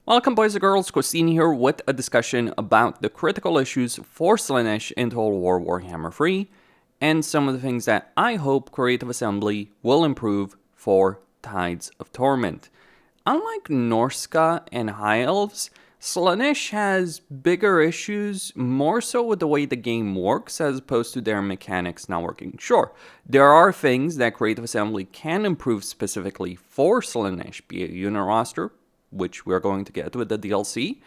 Welcome boys and girls, Christine here with a discussion about the critical issues for Slaanesh in Total War Warhammer 3 and some of the things that I hope Creative Assembly will improve for Tides of Torment. Unlike Norska and High Elves, Slaanesh has bigger issues, more so with the way the game works as opposed to their mechanics not working. Sure, there are things that Creative Assembly can improve specifically for Slaanesh, be it unit roster, which we're going to get with the DLC,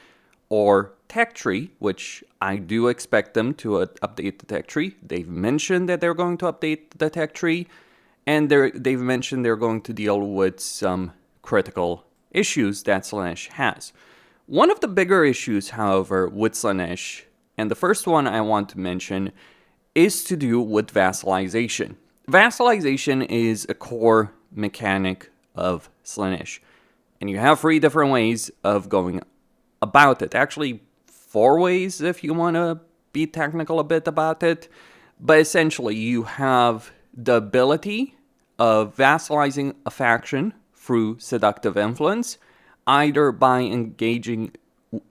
or tech tree, which I do expect them to update the tech tree. They've mentioned that they're going to update the tech tree, and they've mentioned they're going to deal with some critical issues that Slaanesh has. One of the bigger issues, however, with Slaanesh, and the first one I want to mention, is to do with vassalization. Vassalization is a core mechanic of Slaanesh. And you have 3 different ways of going about it. Actually, 4 ways if you want to be technical a bit about it. But essentially, you have the ability of vassalizing a faction through seductive influence, either by engaging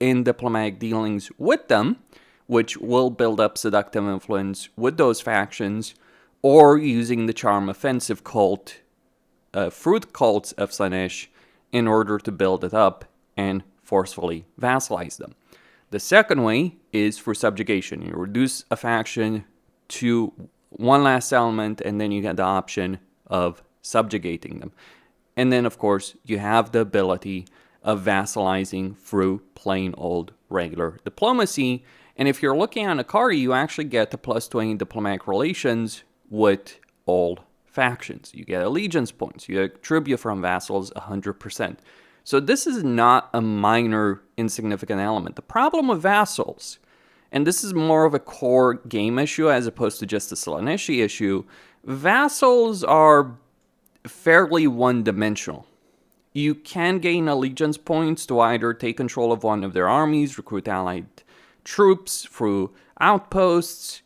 in diplomatic dealings with them, which will build up seductive influence with those factions, or using the charm offensive cult, fruit cults of Slaanesh, in order to build it up and forcefully vassalize them. The second way is for subjugation. You reduce a faction to one last settlement, and then you get the option of subjugating them. And then, of course, you have the ability of vassalizing through plain old regular diplomacy. And if you're looking on a card, you actually get the plus 20 diplomatic relations with old factions. You get allegiance points. You get tribute from vassals 100%. So this is not a minor insignificant element. The problem with vassals, and this is more of a core game issue as opposed to just a Slaaneshi issue, vassals are fairly one-dimensional. You can gain allegiance points to either take control of one of their armies, recruit allied troops through outposts,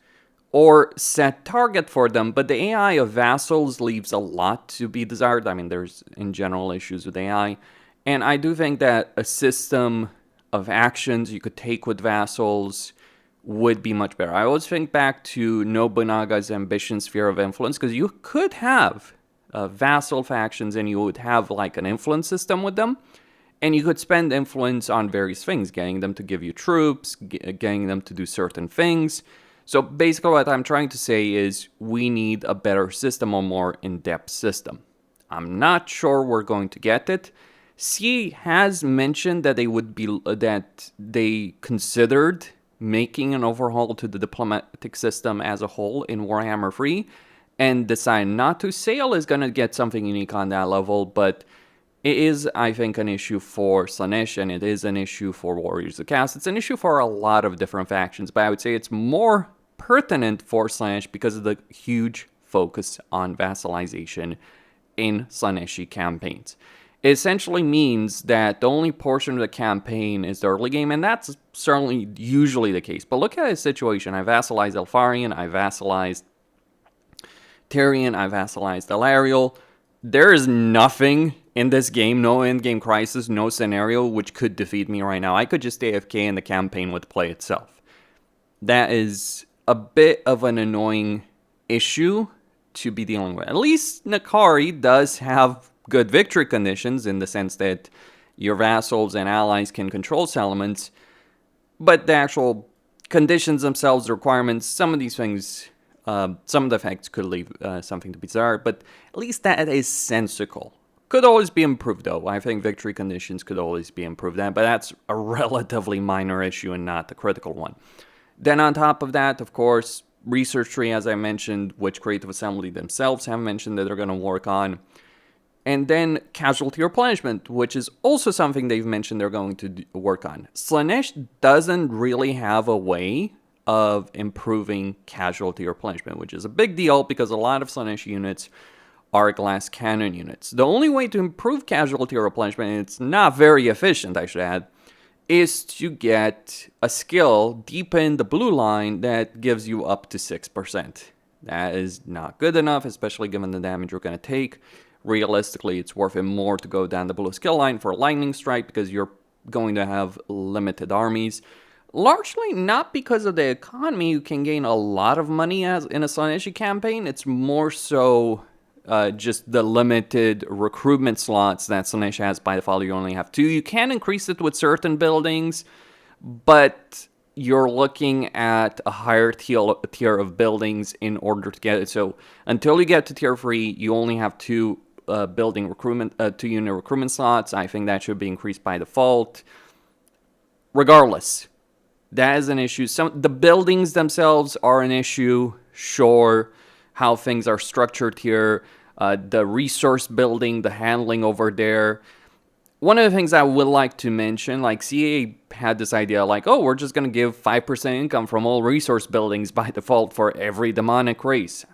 or set target for them, but the AI of vassals leaves a lot to be desired. I mean, there's in general issues with AI, and I do think that a system of actions you could take with vassals would be much better. I always think back to Nobunaga's ambition sphere of influence, because you could have vassal factions and you would have like an influence system with them, and you could spend influence on various things, getting them to give you troops, getting them to do certain things. So basically what I'm trying to say is we need a better system, a more in-depth system. I'm not sure we're going to get it. C has mentioned that they considered making an overhaul to the diplomatic system as a whole in Warhammer 3 and decided not to. Sale is going to get something unique on that level, but it is, I think, an issue for Slaanesh, and it is an issue for Warriors of Chaos. It's an issue for a lot of different factions, but I would say it's more pertinent for Slaanesh because of the huge focus on vassalization in Slaaneshi campaigns. It essentially means that the only portion of the campaign is the early game, and that's certainly usually the case. But look at a situation. I vassalized Elfarian, I vassalized Tyrion, I vassalized Elariel. There is nothing in this game, no endgame crisis, no scenario which could defeat me right now. I could just AFK and the campaign would play itself. That is a bit of an annoying issue to be dealing with. At least Nakari does have good victory conditions in the sense that your vassals and allies can control settlements, but the actual conditions themselves, the requirements, some of these things, some of the effects could leave something to be desired, but at least that is sensical. Could always be improved, though. I think victory conditions could always be improved, but that's a relatively minor issue and not the critical one. Then on top of that, of course, research tree, as I mentioned, which Creative Assembly themselves have mentioned that they're going to work on. And then casualty replenishment, which is also something they've mentioned they're going to work on. Slaanesh doesn't really have a way of improving casualty replenishment, which is a big deal because a lot of Slaanesh units are glass cannon units. The only way to improve casualty replenishment, and it's not very efficient, I should add, is to get a skill deep in the blue line that gives you up to 6%. That is not good enough, especially given the damage you're going to take. Realistically, it's worth it more to go down the blue skill line for a lightning strike because you're going to have limited armies. Largely not because of the economy. You can gain a lot of money as in a Slaanesh campaign. It's more so just the limited recruitment slots that Slaanesh has. By default, you only have 2. You can increase it with certain buildings, but you're looking at a higher tier of buildings in order to get it. So until you get to tier 3, you only have 2 building recruitment, 2 unit recruitment slots. I think that should be increased by default. Regardless, that is an issue. The buildings themselves are an issue, sure. How things are structured here, the resource building, the handling over there. One of the things I would like to mention, like CA had this idea like, oh, we're just going to give 5% income from all resource buildings by default for every demonic race.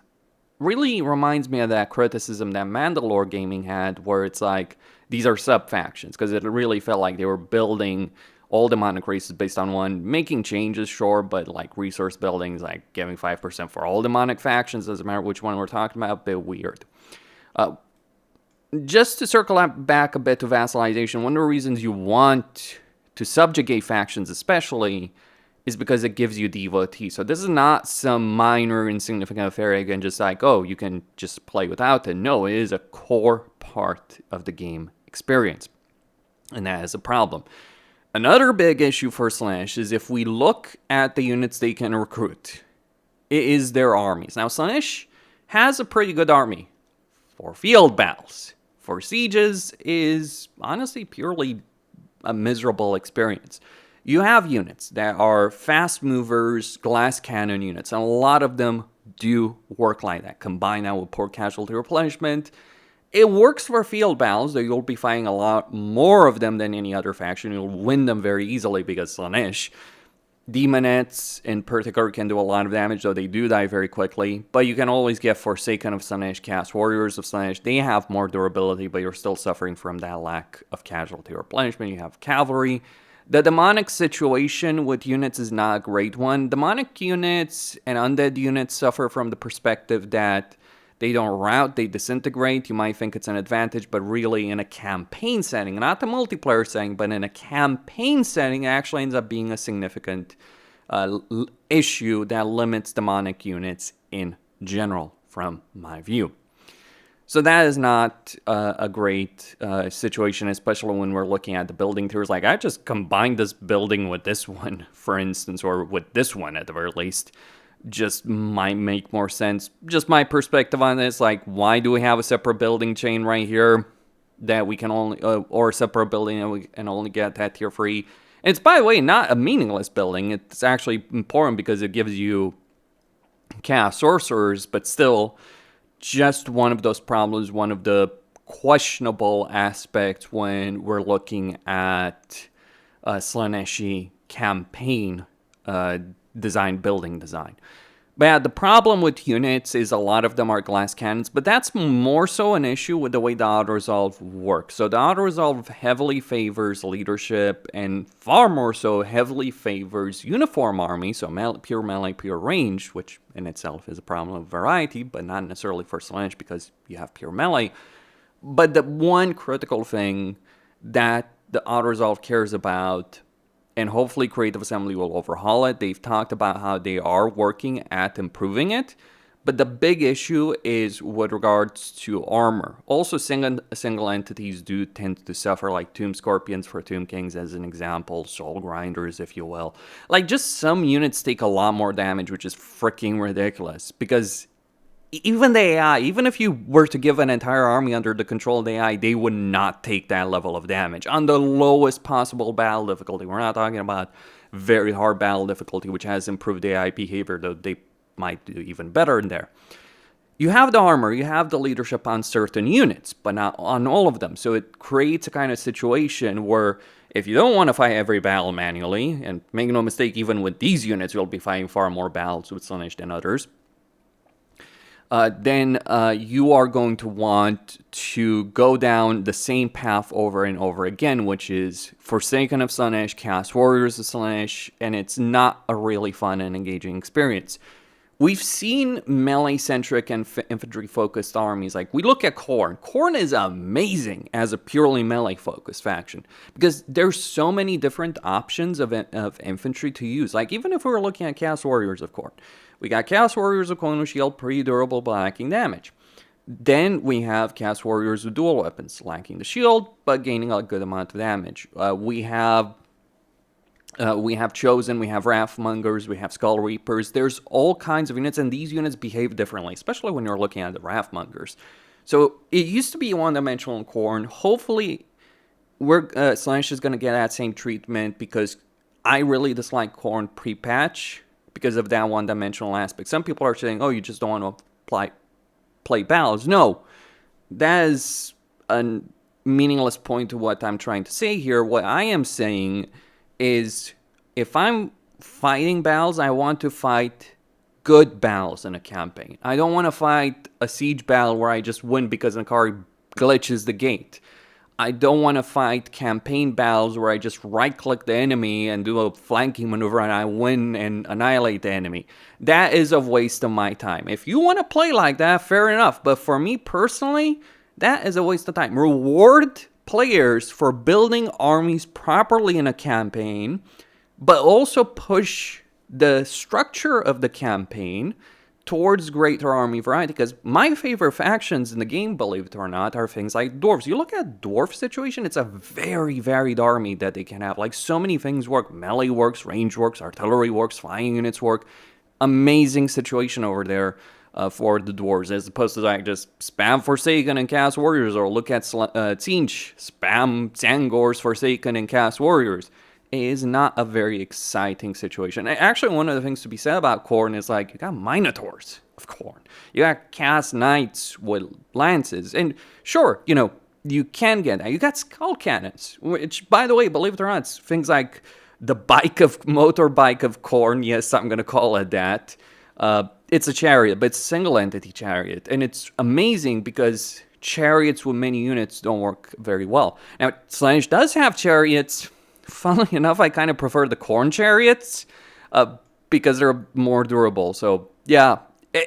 Really reminds me of that criticism that Mandalore Gaming had, where it's like, these are sub-factions, because it really felt like they were building all demonic races based on one, making changes, sure, but like resource buildings, like giving 5% for all demonic factions, doesn't matter which one we're talking about, a bit weird. Just to circle back a bit to vassalization, one of the reasons you want to subjugate factions especially is because it gives you devotee. So this is not some minor insignificant affair, again, just like, oh, you can just play without it. No, it is a core part of the game experience, and that is a problem. Another big issue for Slaanesh is if we look at the units they can recruit, it is their armies. Now, Slaanesh has a pretty good army for field battles. For sieges is honestly purely a miserable experience. You have units that are fast movers, glass cannon units, and a lot of them do work like that. Combine that with poor casualty replenishment, it works for field battles, though you'll be fighting a lot more of them than any other faction. You'll win them very easily because Slaanesh. Demonettes in particular can do a lot of damage, though they do die very quickly. But you can always get Forsaken of Slaanesh, Cast Warriors of Slaanesh. They have more durability, but you're still suffering from that lack of casualty replenishment. You have Cavalry. The demonic situation with units is not a great one. Demonic units and undead units suffer from the perspective that they don't rout, they disintegrate. You might think it's an advantage, but really in a campaign setting, not the multiplayer setting, but in a campaign setting, it actually ends up being a significant issue that limits demonic units in general, from my view. So that is not a great situation, especially when we're looking at the building tiers. Like, I just combined this building with this one, for instance, or with this one at the very least. Just might make more sense. Just my perspective on this, like, why do we have a separate building chain right here that we can only, or a separate building that we can only get that tier 3? It's, by the way, not a meaningless building. It's actually important because it gives you cast sorcerers, but still, just one of those problems, one of the questionable aspects when we're looking at Slaaneshi campaign building design. But yeah, the problem with units is a lot of them are glass cannons, but that's more so an issue with the way the auto-resolve works. So the auto-resolve heavily favors leadership and far more so heavily favors uniform army, so pure melee, pure range, which in itself is a problem of variety, but not necessarily for Slaanesh because you have pure melee. But the one critical thing that the auto-resolve cares about, and hopefully Creative Assembly will overhaul it. They've talked about how they are working at improving it. But the big issue is with regards to armor. Also, single entities do tend to suffer, like Tomb Scorpions for Tomb Kings as an example. Soul Grinders, if you will. Like, just some units take a lot more damage, which is freaking ridiculous. Because even the AI, even if you were to give an entire army under the control of the AI, they would not take that level of damage on the lowest possible battle difficulty. We're not talking about very hard battle difficulty, which has improved AI behavior, though they might do even better in there. You have the armor, you have the leadership on certain units, but not on all of them. So it creates a kind of situation where if you don't want to fight every battle manually, and make no mistake, even with these units, you'll be fighting far more battles with Slaanesh than others, then you are going to want to go down the same path over and over again, which is Forsaken of Slaanesh, Cast Warriors of Slaanesh, and it's not a really fun and engaging experience. we've seen melee-centric and infantry-focused armies. Like, we look at Khorne. Khorne is amazing as a purely melee-focused faction because there's so many different options of infantry to use. Like, even if we were looking at Chaos Warriors of Khorne, we got Chaos Warriors of Khorne with shield, pretty durable, but lacking damage. Then we have Chaos Warriors with dual weapons, lacking the shield, but gaining a good amount of damage. We have Chosen, we have Wrathmongers, we have Skull Reapers. There's all kinds of units, and these units behave differently, especially when you're looking at the Wrathmongers. So it used to be one-dimensional in Khorne. Hopefully, Slaanesh is going to get that same treatment because I really dislike Khorne pre-patch because of that one-dimensional aspect. Some people are saying, oh, you just don't want to play battles. No, that is a meaningless point to what I'm trying to say here. What I am saying is if I'm fighting battles, I want to fight good battles in a campaign. I don't want to fight a siege battle where I just win because Nakari glitches the gate. I don't want to fight campaign battles where I just right-click the enemy and do a flanking maneuver and I win and annihilate the enemy. That is a waste of my time. If you want to play like that, fair enough. But for me personally, that is a waste of time. Reward players for building armies properly in a campaign, but also push the structure of the campaign towards greater army variety, because my favorite factions in the game, believe it or not, are things like dwarves. You look at dwarf situation, it's a very varied army that they can have. Like, so many things work. Melee works, range works, artillery works, flying units work. Amazing situation over there for the dwarves, as opposed to like just spam Forsaken and Chaos Warriors, or look at Tzeentch, spam Zangors, Forsaken and Chaos Warriors. It is not a very exciting situation. Actually, one of the things to be said about Khorne is like, you got Minotaurs of Khorne. You got Chaos Knights with lances. And sure, you know, you can get that. You got Skull Cannons, which, by the way, believe it or not, it's things like the motorbike of Khorne. Yes, I'm going to call it that. It's a chariot, but it's a single-entity chariot. And it's amazing because chariots with many units don't work very well. Now, Slaanesh does have chariots. Funnily enough, I kind of prefer the Khorne chariots because they're more durable. So, yeah,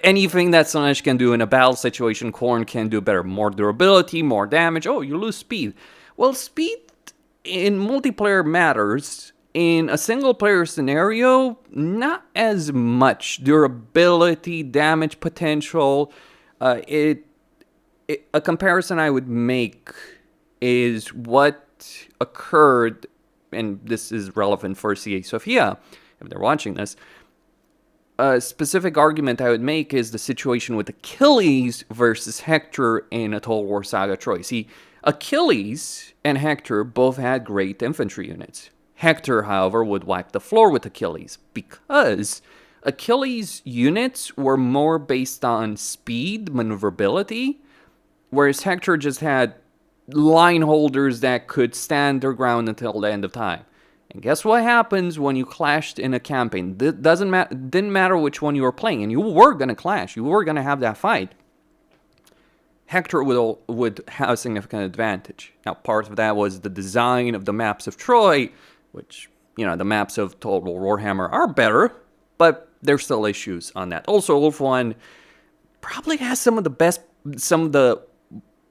anything that Slaanesh can do in a battle situation, Khorne can do better. More durability, more damage. Oh, you lose speed. Well, speed in multiplayer matters. In a single-player scenario, not as much. Durability, damage potential. A comparison I would make is what occurred, and this is relevant for CA Sophia, if they're watching this. A specific argument I would make is the situation with Achilles versus Hector in a Total War Saga Troy. See, Achilles and Hector both had great infantry units. Hector, however, would wipe the floor with Achilles because Achilles' units were more based on speed, maneuverability, whereas Hector just had line holders that could stand their ground until the end of time. And guess what happens when you clashed in a campaign? Didn't matter which one you were playing, and you were going to clash. You were going to have that fight. Hector would have a significant advantage. Now, part of that was the design of the maps of Troy, which, you know, the maps of Total Warhammer are better, but there's still issues on that. Also, Wolf 1 probably has some of the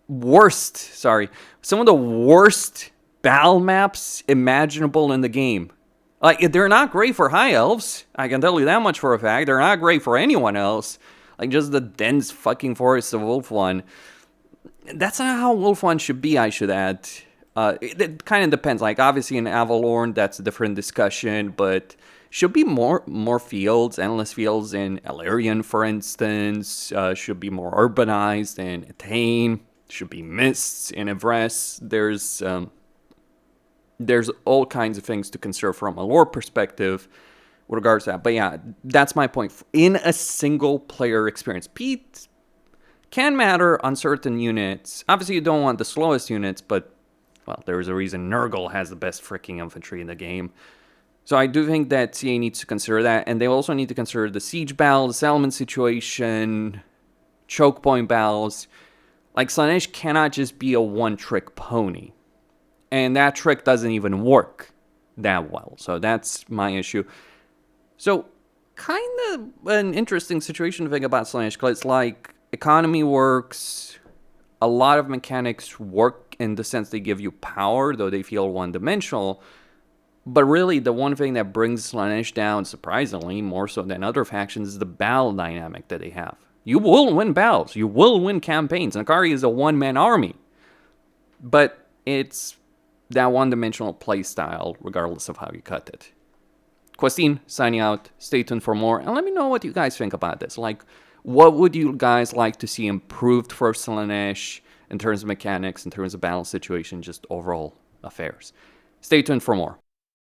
worst battle maps imaginable in the game. Like, they're not great for high elves. I can tell you that much for a fact. They're not great for anyone else. Like, just the dense fucking forests of Wolf 1. That's not how Wolf 1 should be, I should add. It kind of depends. Like, obviously in Avalorn, that's a different discussion, but should be more fields, endless fields in Elarion, for instance. Should be more urbanized in Etain. Should be mists in Everest. There's all kinds of things to consider from a lore perspective with regards to that. But yeah, that's my point. In a single player experience, speed can matter on certain units. Obviously, you don't want the slowest units, but, well, there's a reason Nurgle has the best freaking infantry in the game. So I do think that CA needs to consider that, and they also need to consider the siege battle, the settlement situation, choke point battles. Like, Slaanesh cannot just be a one-trick pony. And that trick doesn't even work that well. So that's my issue. So kind of an interesting situation to think about Slaanesh, because it's like economy works, a lot of mechanics work in the sense they give you power, though they feel one-dimensional. But really, the one thing that brings Slaanesh down, surprisingly, more so than other factions, is the battle dynamic that they have. You will win battles. You will win campaigns. Nakari is a one-man army. But it's that one-dimensional playstyle, regardless of how you cut it. Questine, signing out. Stay tuned for more. And let me know what you guys think about this. Like, what would you guys like to see improved for Slaanesh in terms of mechanics, in terms of battle situation, just overall affairs? Stay tuned for more.